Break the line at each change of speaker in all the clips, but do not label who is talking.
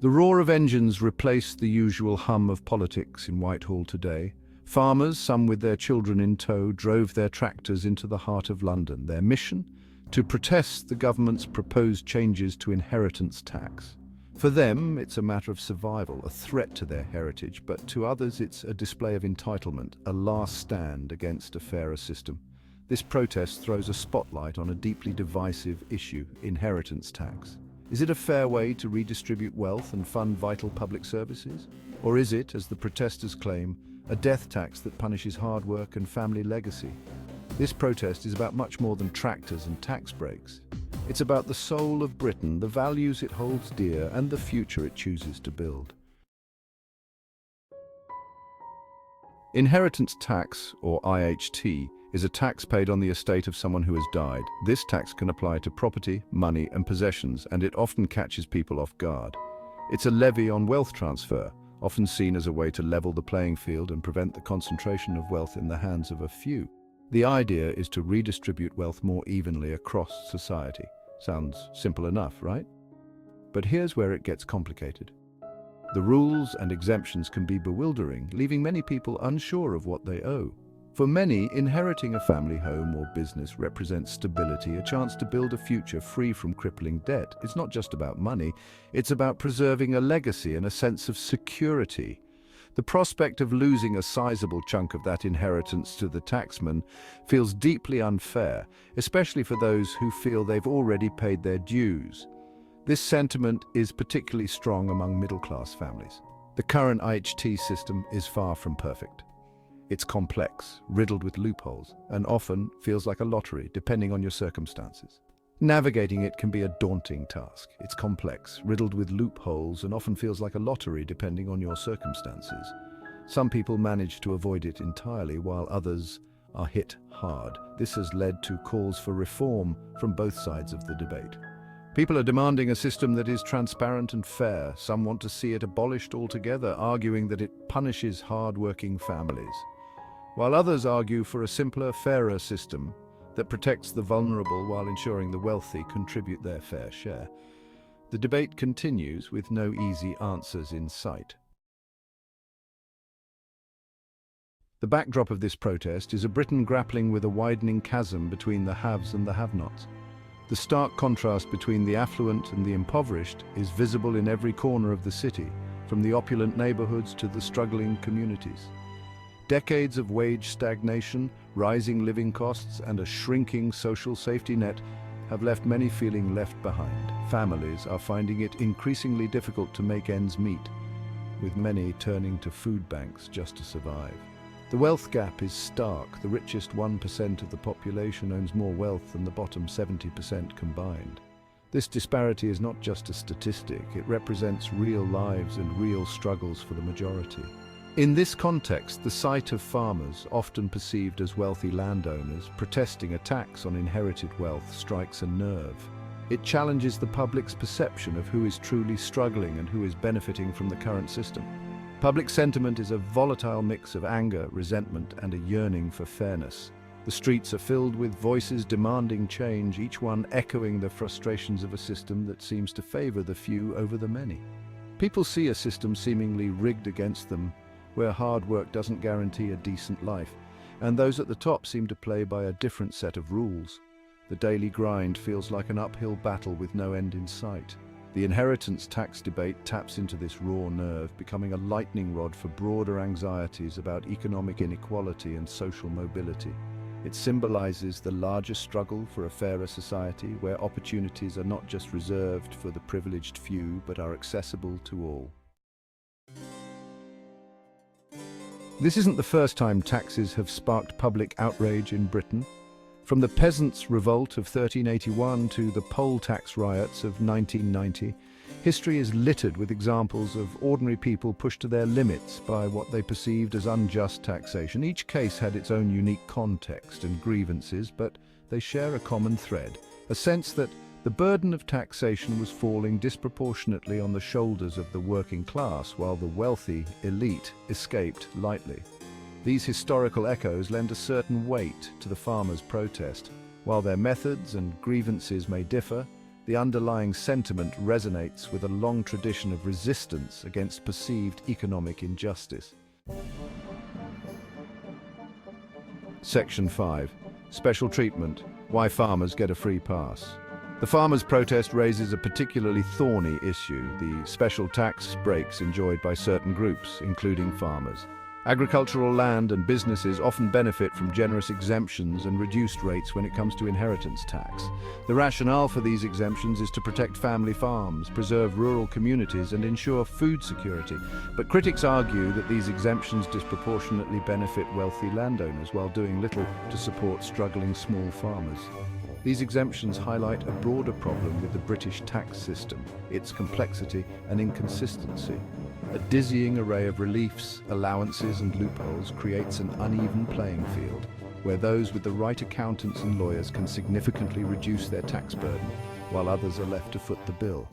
The roar of engines replaced the usual hum of politics in Whitehall today. Farmers, some with their children in tow, drove their tractors into the heart of London. Their mission? To protest the government's proposed changes to inheritance tax. For them, it's a matter of survival, a threat to their heritage, but to others it's a display of entitlement, a last stand against a fairer system. This protest throws a spotlight on a deeply divisive issue, inheritance tax. Is it a fair way to redistribute wealth and fund vital public services? Or is it, as the protesters claim, a death tax that punishes hard work and family legacy? This protest is about much more than tractors and tax breaks. It's about the soul of Britain, the values it holds dear, and the future it chooses to build. Inheritance tax, or IHT, is a tax paid on the estate of someone who has died. This tax can apply to property, money, and possessions, and it often catches people off guard. It's a levy on wealth transfer, often seen as a way to level the playing field and prevent the concentration of wealth in the hands of a few. The idea is to redistribute wealth more evenly across society. Sounds simple enough, right? But here's where it gets complicated. The rules and exemptions can be bewildering, leaving many people unsure of what they owe. For many, inheriting a family home or business represents stability, a chance to build a future free from crippling debt. It's not just about money, it's about preserving a legacy and a sense of security. The prospect of losing a sizable chunk of that inheritance to the taxman feels deeply unfair, especially for those who feel they've already paid their dues. This sentiment is particularly strong among middle-class families. The current IHT system is far from perfect. It's complex, riddled with loopholes, and often feels like a lottery, depending on your circumstances. Navigating it can be a daunting task. It's complex, riddled with loopholes, and often feels like a lottery depending on your circumstances. Some people manage to avoid it entirely, while others are hit hard. This has led to calls for reform from both sides of the debate. People are demanding a system that is transparent and fair. Some want to see it abolished altogether, arguing that it punishes hard-working families, while others argue for a simpler, fairer system that protects the vulnerable while ensuring the wealthy contribute their fair share. The debate continues with no easy answers in sight. The backdrop of this protest is a Britain grappling with a widening chasm between the haves and the have-nots. The stark contrast between the affluent and the impoverished is visible in every corner of the city, from the opulent neighborhoods to the struggling communities. Decades of wage stagnation, rising living costs, and a shrinking social safety net have left many feeling left behind. Families are finding it increasingly difficult to make ends meet, with many turning to food banks just to survive. The wealth gap is stark. The richest 1% of the population owns more wealth than the bottom 70% combined. This disparity is not just a statistic, it represents real lives and real struggles for the majority. In this context, the sight of farmers, often perceived as wealthy landowners, protesting a tax on inherited wealth strikes a nerve. It challenges the public's perception of who is truly struggling and who is benefiting from the current system. Public sentiment is a volatile mix of anger, resentment, and a yearning for fairness. The streets are filled with voices demanding change, each one echoing the frustrations of a system that seems to favor the few over the many. People see a system seemingly rigged against them, where hard work doesn't guarantee a decent life, and those at the top seem to play by a different set of rules. The daily grind feels like an uphill battle with no end in sight. The inheritance tax debate taps into this raw nerve, becoming a lightning rod for broader anxieties about economic inequality and social mobility. It symbolizes the larger struggle for a fairer society, where opportunities are not just reserved for the privileged few, but are accessible to all. This isn't the first time taxes have sparked public outrage in Britain. From the peasants' revolt of 1381 to the poll tax riots of 1990, history is littered with examples of ordinary people pushed to their limits by what they perceived as unjust taxation. Each case had its own unique context and grievances, but they share a common thread, a sense that the burden of taxation was falling disproportionately on the shoulders of the working class, while the wealthy elite escaped lightly. These historical echoes lend a certain weight to the farmers' protest. While their methods and grievances may differ, The underlying sentiment resonates with a long tradition of resistance against perceived economic injustice. Section 5. Special treatment. Why farmers get a free pass. The farmers' protest raises a particularly thorny issue, the special tax breaks enjoyed by certain groups, including farmers. Agricultural land and businesses often benefit from generous exemptions and reduced rates when it comes to inheritance tax. The rationale for these exemptions is to protect family farms, preserve rural communities, and ensure food security. But critics argue that these exemptions disproportionately benefit wealthy landowners while doing little to support struggling small farmers. These exemptions highlight a broader problem with the British tax system, its complexity and inconsistency. A dizzying array of reliefs, allowances and loopholes creates an uneven playing field, where those with the right accountants and lawyers can significantly reduce their tax burden, while others are left to foot the bill.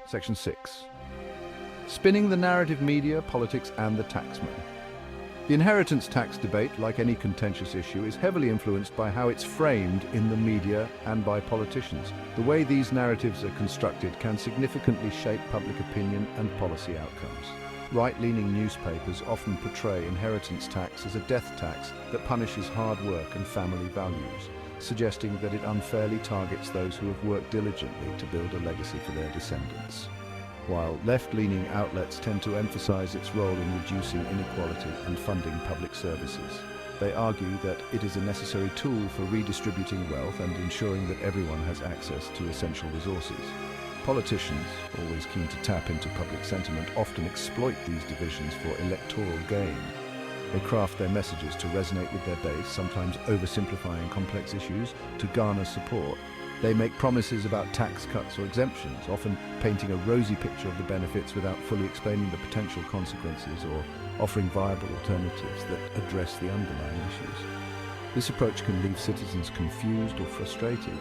Section 6. Spinning the narrative media, politics and the taxman. The inheritance tax debate, like any contentious issue, is heavily influenced by how it's framed in the media and by politicians. The way these narratives are constructed can significantly shape public opinion and policy outcomes. Right-leaning newspapers often portray inheritance tax as a death tax that punishes hard work and family values, suggesting that it unfairly targets those who have worked diligently to build a legacy for their descendants. While left-leaning outlets tend to emphasize its role in reducing inequality and funding public services. They argue that it is a necessary tool for redistributing wealth and ensuring that everyone has access to essential resources. Politicians, always keen to tap into public sentiment, often exploit these divisions for electoral gain. They craft their messages to resonate with their base, sometimes oversimplifying complex issues to garner support. They make promises about tax cuts or exemptions, often painting a rosy picture of the benefits without fully explaining the potential consequences or offering viable alternatives that address the underlying issues. This approach can leave citizens confused or frustrated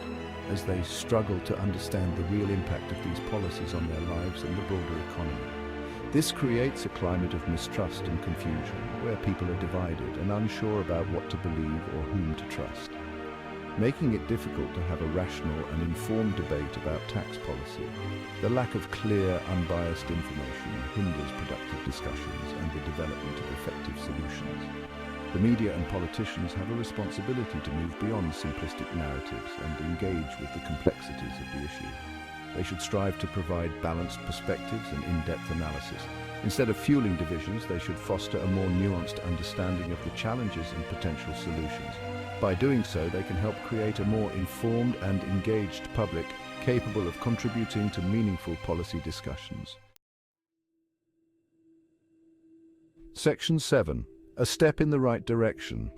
as they struggle to understand the real impact of these policies on their lives and the broader economy. This creates a climate of mistrust and confusion, where people are divided and unsure about what to believe or whom to trust. Making it difficult to have a rational and informed debate about tax policy. The lack of clear, unbiased information hinders productive discussions and the development of effective solutions. The media and politicians have a responsibility to move beyond simplistic narratives and engage with the complexities of the issue. They should strive to provide balanced perspectives and in-depth analysis. Instead of fueling divisions, they should foster a more nuanced understanding of the challenges and potential solutions. By doing so, they can help create a more informed and engaged public capable of contributing to meaningful policy discussions. Section 7. A step in the right direction.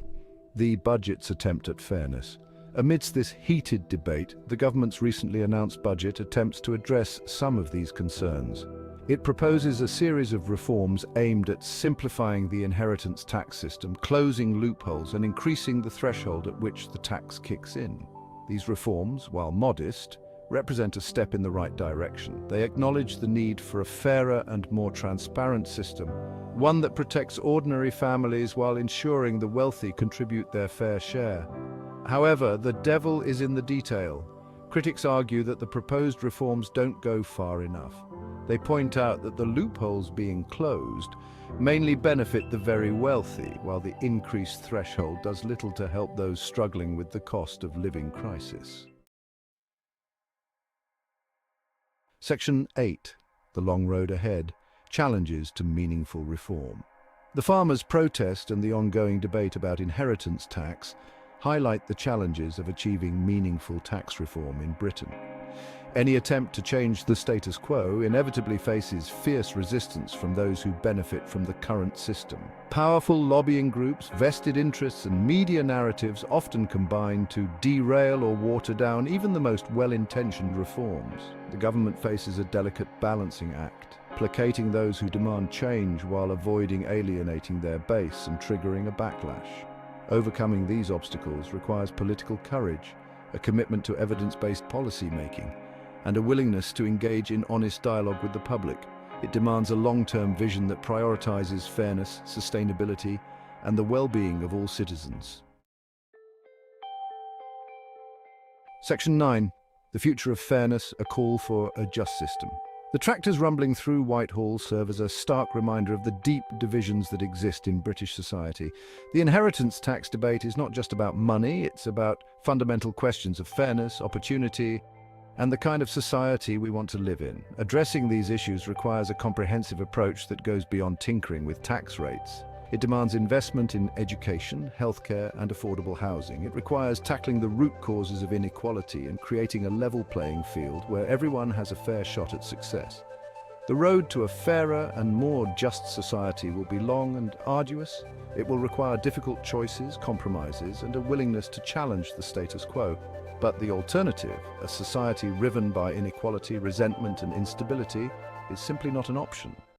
The budget's attempt at fairness. Amidst this heated debate, the government's recently announced budget attempts to address some of these concerns. It proposes a series of reforms aimed at simplifying the inheritance tax system, closing loopholes, and increasing the threshold at which the tax kicks in. These reforms, while modest, represent a step in the right direction. They acknowledge the need for a fairer and more transparent system, one that protects ordinary families while ensuring the wealthy contribute their fair share. However, the devil is in the detail. Critics argue that the proposed reforms don't go far enough. They point out that the loopholes being closed mainly benefit the very wealthy, while the increased threshold does little to help those struggling with the cost of living crisis. Section 8. The long road ahead. Challenges to meaningful reform. The farmers' protest and the ongoing debate about inheritance tax highlight the challenges of achieving meaningful tax reform in Britain. Any attempt to change the status quo inevitably faces fierce resistance from those who benefit from the current system. Powerful lobbying groups, vested interests, and media narratives often combine to derail or water down even the most well-intentioned reforms. The government faces a delicate balancing act, placating those who demand change while avoiding alienating their base and triggering a backlash. Overcoming these obstacles requires political courage, a commitment to evidence-based policy making, and a willingness to engage in honest dialogue with the public. It demands a long-term vision that prioritizes fairness, sustainability, and the well-being of all citizens. Section 9. The future of fairness, a call for a just system. The tractors rumbling through Whitehall serve as a stark reminder of the deep divisions that exist in British society. The inheritance tax debate is not just about money, it's about fundamental questions of fairness, opportunity, and the kind of society we want to live in. Addressing these issues requires a comprehensive approach that goes beyond tinkering with tax rates. It demands investment in education, healthcare, and affordable housing. It requires tackling the root causes of inequality and creating a level playing field where everyone has a fair shot at success. The road to a fairer and more just society will be long and arduous. It will require difficult choices, compromises, and a willingness to challenge the status quo. But the alternative, a society riven by inequality, resentment, and instability, is simply not an option.